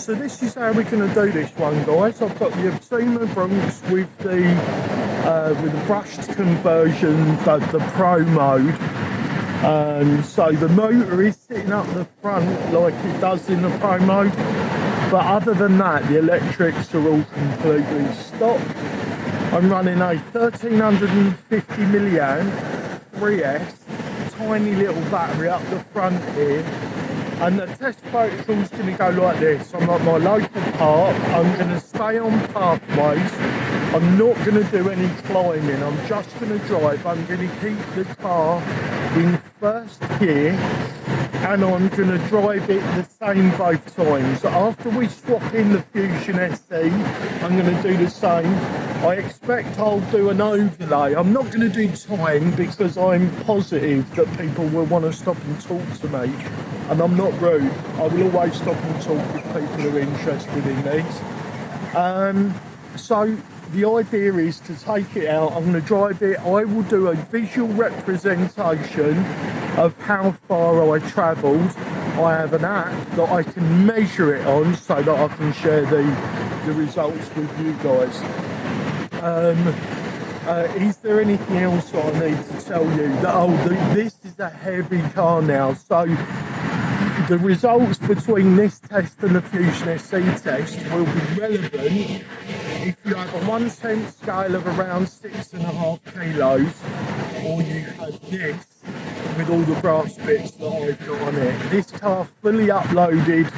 So this is how we're going to do this one, guys. I've got the Absima BronX with the brushed conversion, the Pro mode. So the motor is sitting up the front like it does in the Pro mode, but other than that, the electrics are all completely stopped. I'm running a 1350 milliamp 3S, tiny little battery up the front here. And the test protocol is going to go like this. I'm at my local park. I'm going to stay on pathways. I'm not going to do any climbing. I'm just going to drive. I'm going to keep the car in first gear. And I'm going to drive it the same both times. After we swap in the Fusion SE, I'm going to do the same. I expect I'll do an overlay. I'm not going to do time because I'm positive that people will want to stop and talk to me. And I'm not rude. I will always stop and talk if people are interested in these. So the idea is to take it out. I'm going to drive it. I will do a visual representation of how far I travelled. I have an app that I can measure it on so that I can share the results with you guys. Is there anything else that I need to tell you? This is a heavy car now, so the results between this test and the Fusion SE test will be relevant if you have a 1 cent scale of around 6.5 kilos, or you have this with all the brass bits that I've got on it. This car fully uploaded,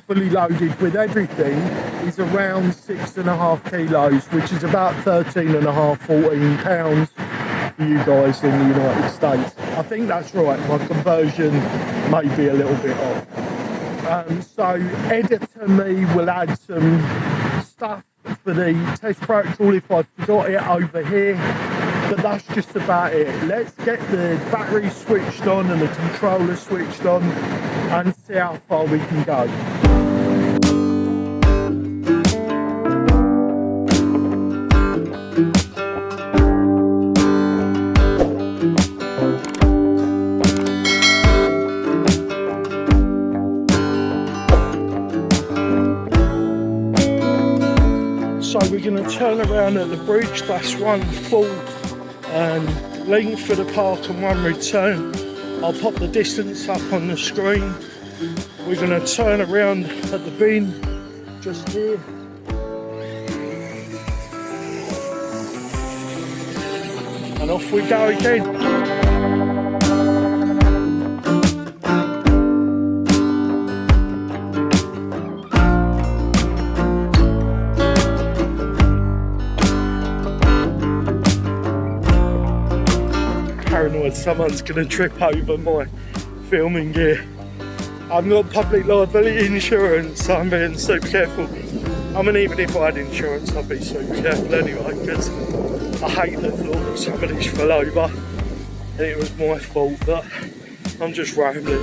fully loaded with everything, is around 6.5 kilos, which is about 13.5, 14 pounds for you guys in the United States. I think that's right. My conversion may be a little bit off. So editor me will add some stuff for the test protocol if I forgot it over here, but that's just about it. Let's get the battery switched on and the controller switched on and see how far we can go. So we're going to turn around at the bridge. That's one full length for the park and one return. I'll pop the distance up on the screen. We're going to turn around at the bin just here. And off we go again. Paranoid someone's going to trip over my filming gear. I've got public liability insurance, so I'm being super careful. I mean, even if I had insurance, I'd be super careful anyway, because I hate the thought that somebody's fell over and it was my fault, but I'm just rambling.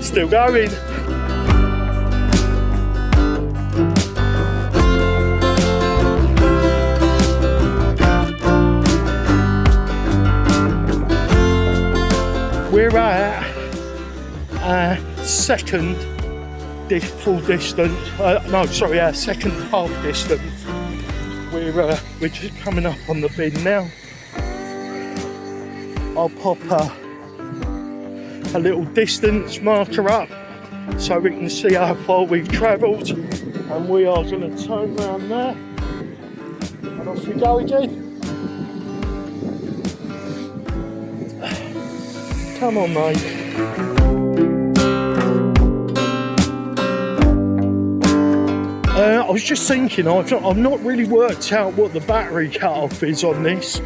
Still going. We're at second full distance. Our second half distance. We're just coming up on the bin now. I'll pop a little distance marker up so we can see how far we've travelled, and we are going to turn around there and off we go again. Come on, mate. I was just thinking, I've not really worked out what the battery cut-off is on this.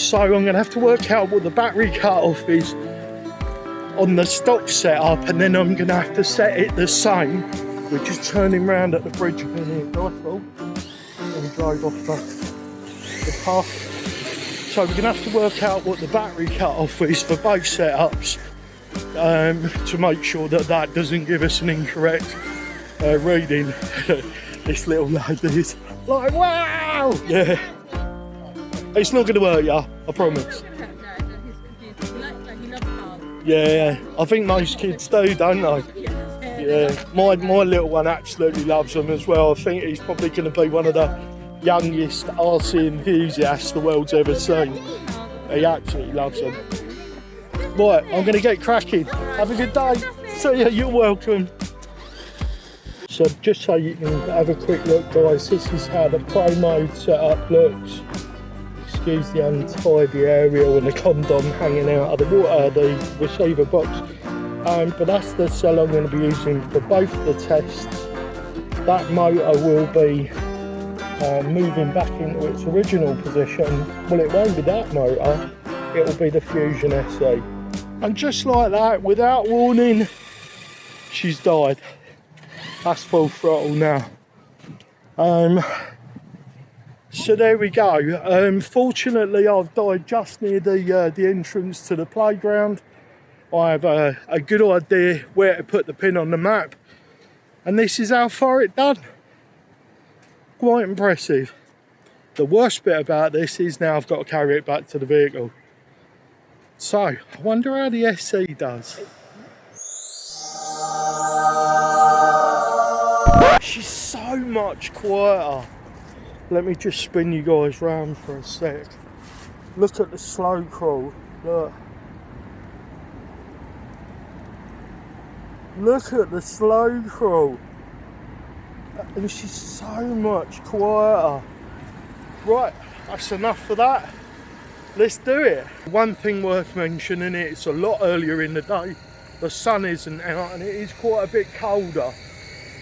So I'm going to have to work out what the battery cut-off is on the stock setup, and then I'm going to have to set it the same. We're just turning round at the bridge again here. Nice, and drove off the path. So we're going to have to work out what the battery cut-off is for both setups, to make sure that that doesn't give us an incorrect reading. This little lad is like, wow! Yeah. It's not going to hurt you, I promise. Yeah, I think most kids do, don't they? Yeah, my little one absolutely loves them as well. I think he's probably going to be one of the youngest RC enthusiasts the world's ever seen. He absolutely loves them. Right, I'm going to get cracking. Have a good day. See ya, you're welcome. So just so you can have a quick look, guys, this is how the Pro mode setup looks. Excuse the untidy area and the condom hanging out of the receiver box. But that's the cell I'm going to be using for both the tests. That motor will be moving back into its original position. Well, it won't be that motor, it will be the Fusion SE. And just like that, without warning, she's died. That's full throttle now. So there we go. Fortunately, I've died just near the entrance to the playground. I have a good idea where to put the pin on the map, and this is how far it done. Quite impressive. The worst bit about this is now I've got to carry it back to the vehicle. So I wonder how the SE does. She's so much quieter. Let me just spin you guys round for a sec. Look at the slow crawl. Look at the slow crawl. And she's so much quieter. Right, that's enough for that. Let's do it. One thing worth mentioning, it's a lot earlier in the day. The sun isn't out and it is quite a bit colder.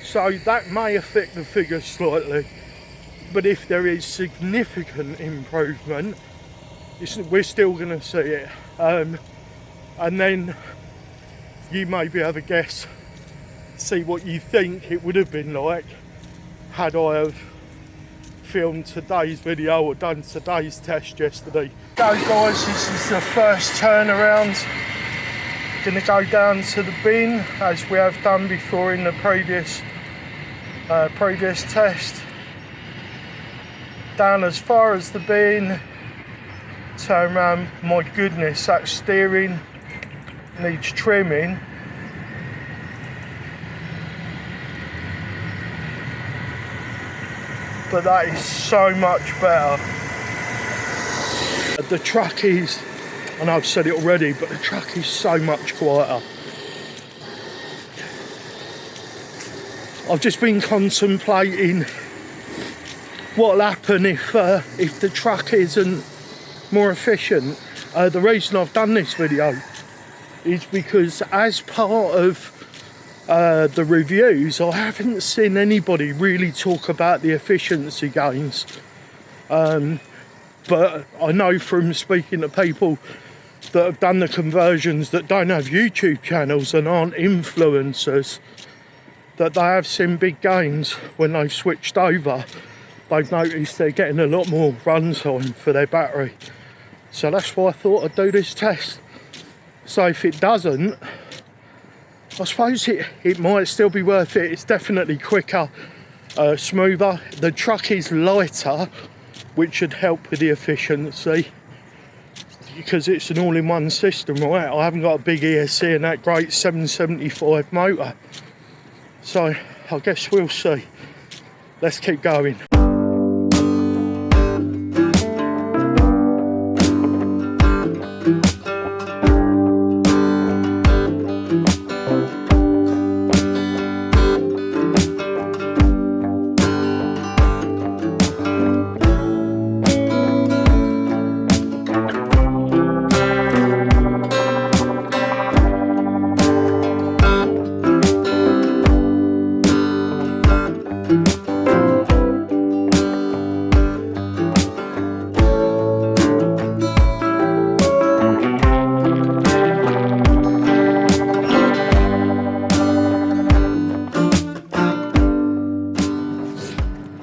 So that may affect the figure slightly. But if there is significant improvement, we're still going to see it. And then you maybe have a guess, see what you think it would have been like had I have filmed today's video or done today's test yesterday. So guys, this is the first turnaround. Going to go down to the bin as we have done before in the previous test. Down as far as the bin, turn around. My goodness, that steering needs trimming. But that is so much better. The truck is, I know I've said it already, but the truck is so much quieter. I've just been contemplating what'll happen if the truck isn't more efficient. The reason I've done this video is because as part of the reviews, I haven't seen anybody really talk about the efficiency gains. But I know from speaking to people that have done the conversions that don't have YouTube channels and aren't influencers, that they have seen big gains when they've switched over. They've noticed they're getting a lot more run time for their battery. So that's why I thought I'd do this test. So if it doesn't, I suppose it might still be worth it. It's definitely quicker, smoother. The truck is lighter, which should help with the efficiency because it's an all-in-one system, right? I haven't got a big ESC and that great 775 motor. So I guess we'll see. Let's keep going.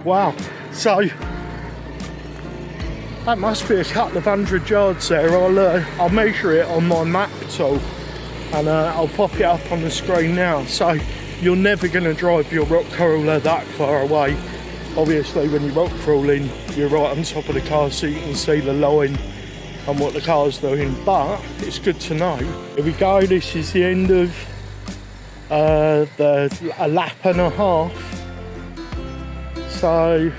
Wow, so that must be a couple of 100 yards there. I'll measure it on my map tool and I'll pop it up on the screen now. So you're never going to drive your rock crawler that far away. Obviously when you're rock crawling, you're right on top of the car so you can see the line and what the car's doing, but it's good to know. Here we go, this is the end of a lap and a half. So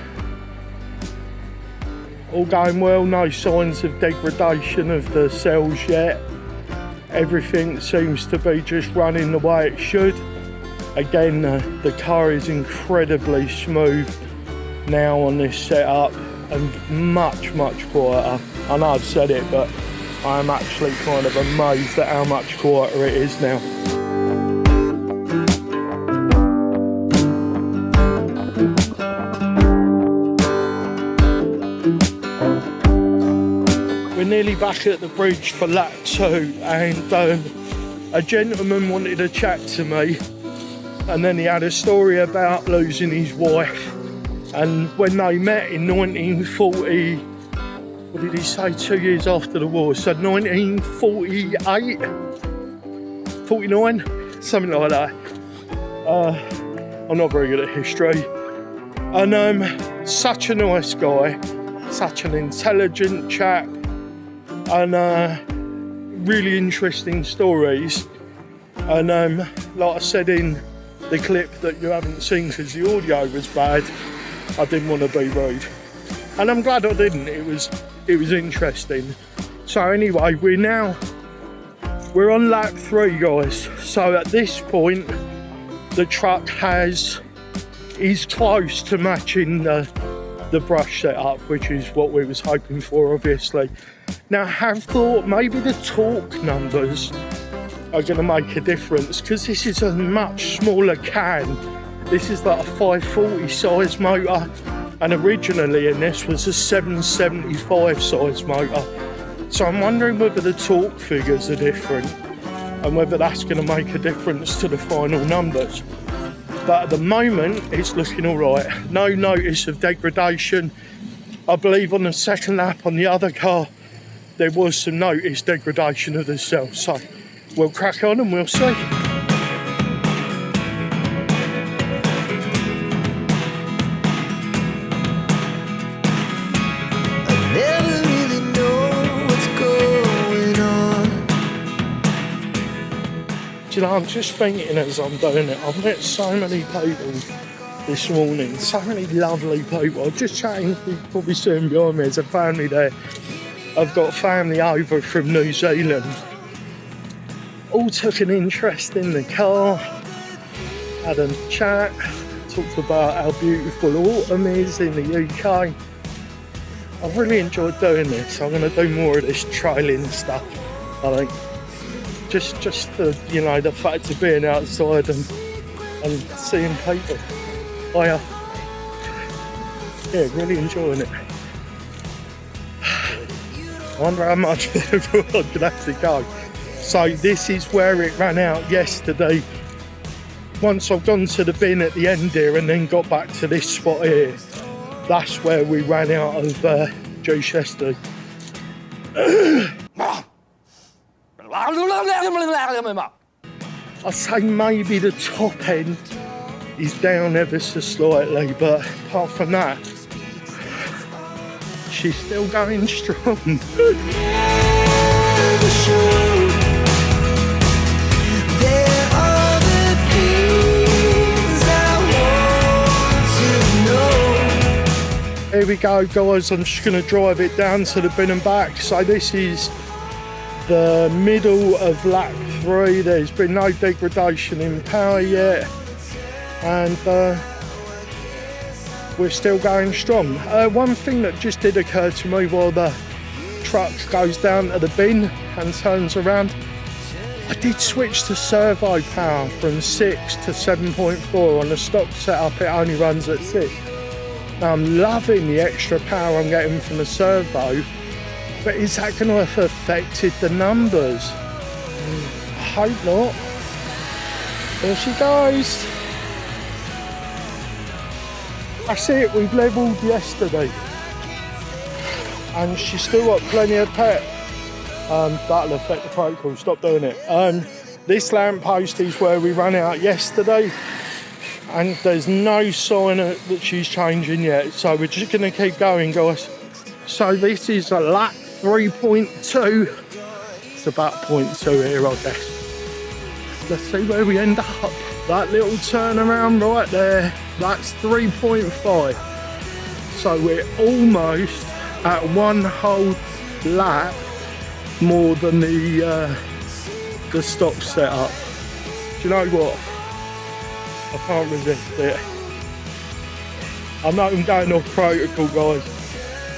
all going well, no signs of degradation of the cells yet. Everything seems to be just running the way it should. Again, the car is incredibly smooth now on this setup and much quieter. I know I've said it, but I'm actually kind of amazed at how much quieter it is now. We're nearly back at the bridge for lap 2, and a gentleman wanted to chat to me, and then he had a story about losing his wife, and when they met in 1940, what did he say, 2 years after the war, so 1948, 49, something like that. I'm not very good at history. And such a nice guy, such an intelligent chap, and really interesting stories. And like I said in the clip that you haven't seen because the audio was bad, I didn't want to be rude, and I'm glad I didn't. It was interesting. So anyway, we're on lap 3, guys. So at this point the truck is close to matching the brush setup, which is what we was hoping for, obviously. Now I have thought maybe the torque numbers are going to make a difference, because this is a much smaller can. This is like a 540 size motor, and originally in this was a 775 size motor. So I'm wondering whether the torque figures are different and whether that's going to make a difference to the final numbers. But at the moment it's looking all right. No notice of degradation. I believe on the second lap on the other car there was some noticed degradation of the cells. So we'll crack on and we'll see. You know, I'm just thinking as I'm doing it, I've met so many people this morning, so many lovely people. I'm just chatting, you can probably see them behind me, there's a family there. I've got family over from New Zealand. All took an interest in the car, had a chat, talked about how beautiful autumn is in the UK. I've really enjoyed doing this. I'm going to do more of this trailing stuff, I think. Just the, you know, the fact of being outside and seeing people. Yeah, really enjoying it. I wonder how much further I'm going to have to go. So this is where it ran out yesterday. Once I've gone to the bin at the end here and then got back to this spot here, that's where we ran out of juice yesterday. I'd say maybe the top end is down ever so slightly, but apart from that, she's still going strong. Here we go, guys. I'm just going to drive it down to the bin and back. So this is the middle of lap 3. There's been no degradation in power yet, and we're still going strong. One thing that just did occur to me while the truck goes down to the bin and turns around, I did switch to servo power from 6 to 7.4. On the stock setup it only runs at 6. Now I'm loving the extra power I'm getting from the servo, but is that going to have affected the numbers? I hope not. There she goes. That's it, we've levelled yesterday. And she's still got plenty of pep. That'll affect the protocol, stop doing it. This lamppost is where we ran out yesterday, and there's no sign that she's changing yet. So we're just going to keep going, guys. So this is a lap 3.2. It's about 0.2 here, I guess. Let's see where we end up. That little turnaround right there, that's 3.5. So we're almost at one whole lap more than the stock setup. Do you know what? I can't resist it. I know I'm going off protocol, guys,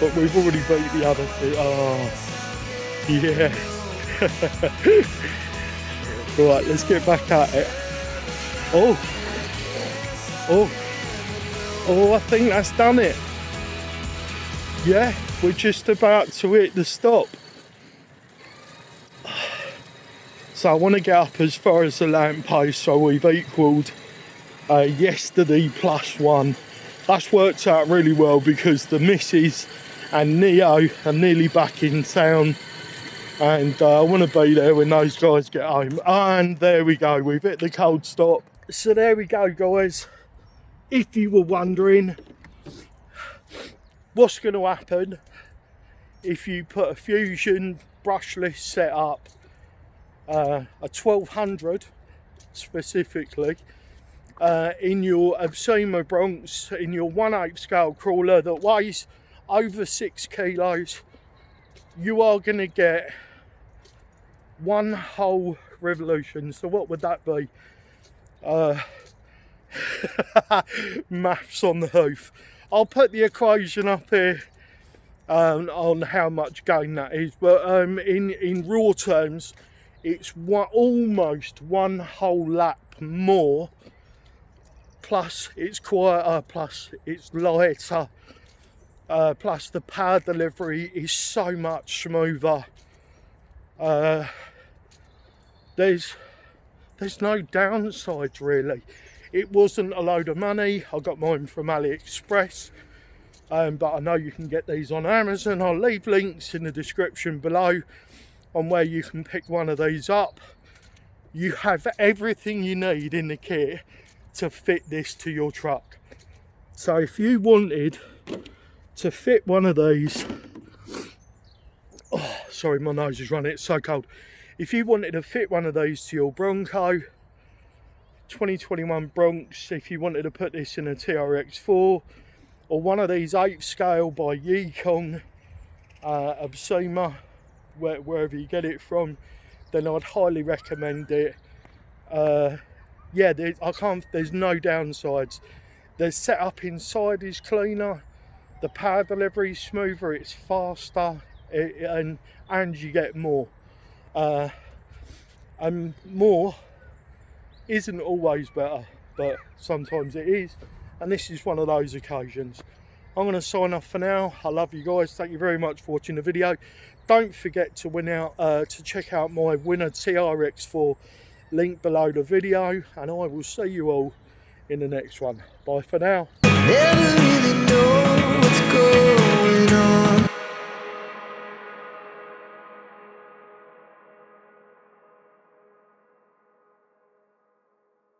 but we've already beat the other two. Oh, yeah. Right, let's get back at it. Oh, I think that's done it. Yeah, we're just about to hit the stop. So I want to get up as far as the lamppost, so we've equalled yesterday +1. That's worked out really well because the missus and Neo are nearly back in town, and I want to be there when those guys get home. And there we go, we've hit the cold stop. So there we go, guys. If you were wondering what's going to happen if you put a Fusion brushless setup, a 1200 specifically, in your Absima BronX, in your 1/8 scale crawler that weighs over 6 kilos, you are going to get one whole revolution. So what would that be? Maths on the hoof. I'll put the equation up here on how much gain that is, but in raw terms, it's almost one whole lap more, plus it's quieter, plus it's lighter, plus the power delivery is so much smoother. There's no downsides really. It wasn't a load of money. I got mine from AliExpress, but I know you can get these on Amazon. I'll leave links in the description below on where you can pick one of these up. You have everything you need in the kit to fit this to your truck. So if you wanted to fit one of these, oh sorry, my nose is running, it's so cold. If you wanted to fit one of these to your Bronco 2021 BronX, if you wanted to put this in a TRX4 or one of these 8th scale by Yikong, Absima, wherever you get it from, then I'd highly recommend it. Yeah, there's no downsides. The setup inside is cleaner, the power delivery is smoother, it's faster, and you get more. And more isn't always better, but sometimes it is, and this is one of those occasions. I'm going to sign off for now. I love you guys. Thank you very much for watching the video. Don't forget to to check out my winner TRX4 link below the video, and I will see you all in the next one. Bye for now. Never really know what's going